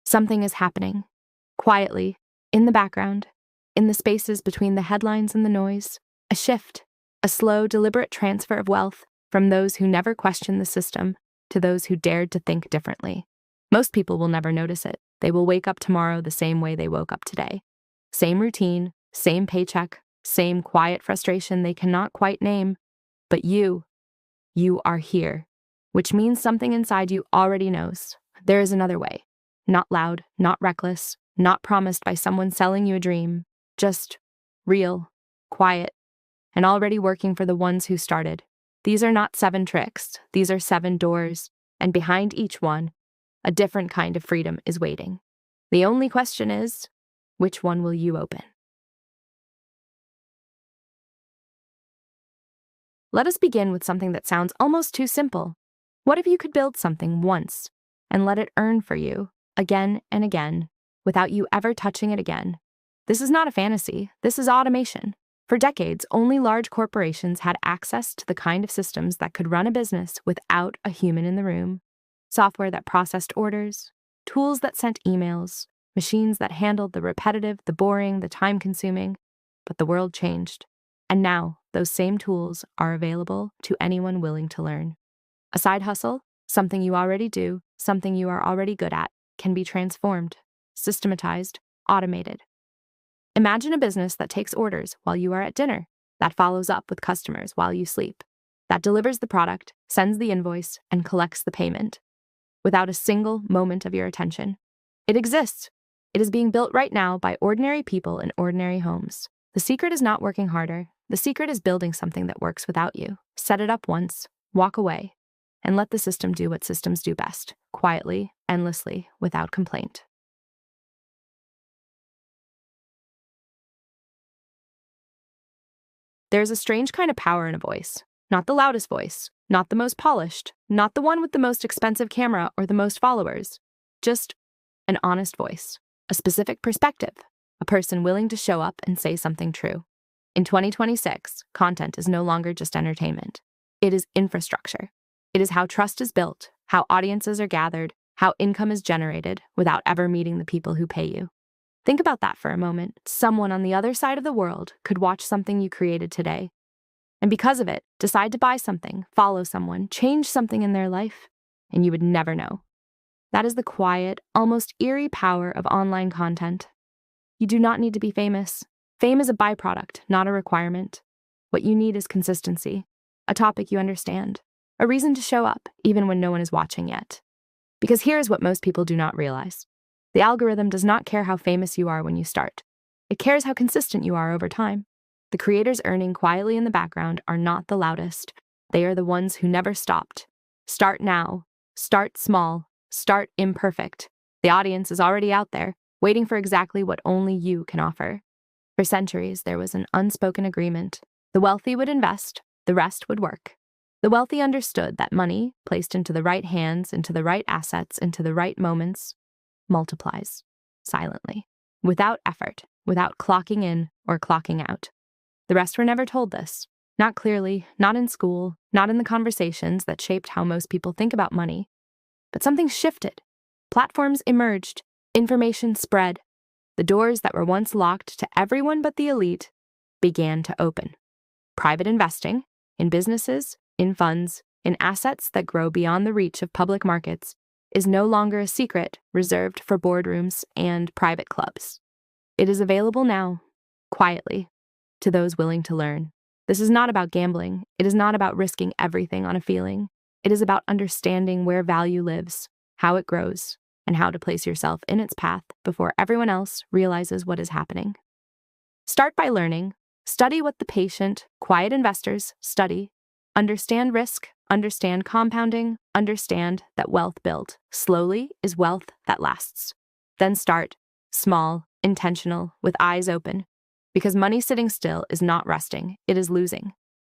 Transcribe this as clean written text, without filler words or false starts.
Something is happening, quietly, in the background, in the spaces between the headlines and the noise. A shift, a slow, deliberate transfer of wealth from those who never questioned the system to those who dared to think differently. Most people will never notice it. They will wake up tomorrow the same way they woke up today. Same routine, same paycheck, same quiet frustration they cannot quite name. But you are here, which means something inside you already knows. There is another way. Not loud, not reckless, not promised by someone selling you a dream. Just real, quiet, and already working for the ones who started. These are not 7 tricks. These are 7 doors, and behind each one, a different kind of freedom is waiting. The only question is, which one will you open? Let us begin with something that sounds almost too simple. What if you could build something once and let it earn for you again and again without you ever touching it again? This is not a fantasy. This is automation. For decades, only large corporations had access to the kind of systems that could run a business without a human in the room. Software that processed orders, tools that sent emails, machines that handled the repetitive, the boring, the time-consuming. But the world changed. And now, those same tools are available to anyone willing to learn. A side hustle, something you already do, something you are already good at, can be transformed, systematized, automated. Imagine a business that takes orders while you are at dinner, that follows up with customers while you sleep, that delivers the product, sends the invoice, and collects the payment, without a single moment of your attention. It exists. It is being built right now by ordinary people in ordinary homes. The secret is not working harder. The secret is building something that works without you. Set it up once, walk away, and let the system do what systems do best, quietly, endlessly, without complaint. There is a strange kind of power in a voice. Not the loudest voice, not the most polished, not the one with the most expensive camera or the most followers. Just an honest voice, a specific perspective, a person willing to show up and say something true. In 2026, content is no longer just entertainment. It is infrastructure. It is how trust is built, how audiences are gathered, how income is generated without ever meeting the people who pay you. Think about that for a moment. Someone on the other side of the world could watch something you created today, and because of it, decide to buy something, follow someone, change something in their life, and you would never know. That is the quiet, almost eerie power of online content. You do not need to be famous. Fame is a byproduct, not a requirement. What you need is consistency, a topic you understand, a reason to show up, even when no one is watching yet. Because here's what most people do not realize. The algorithm does not care how famous you are when you start. It cares how consistent you are over time. The creators earning quietly in the background are not the loudest. They are the ones who never stopped. Start now. Start small. Start imperfect. The audience is already out there, waiting for exactly what only you can offer. For centuries, there was an unspoken agreement. The wealthy would invest, the rest would work. The wealthy understood that money, placed into the right hands, into the right assets, into the right moments, multiplies, silently, without effort, without clocking in or clocking out. The rest were never told this. Not clearly, not in school, not in the conversations that shaped how most people think about money. But something shifted. Platforms emerged. Information spread. The doors that were once locked to everyone but the elite began to open. Private investing, in businesses, in funds, in assets that grow beyond the reach of public markets, is no longer a secret reserved for boardrooms and private clubs. It is available now, quietly, to those willing to learn. This is not about gambling. It is not about risking everything on a feeling. It is about understanding where value lives, how it grows, and how to place yourself in its path before everyone else realizes what is happening. Start by learning. Study what the patient, quiet investors study. Understand risk, understand compounding, understand that wealth built slowly is wealth that lasts. Then start, small, intentional, with eyes open. Because money sitting still is not resting, it is losing.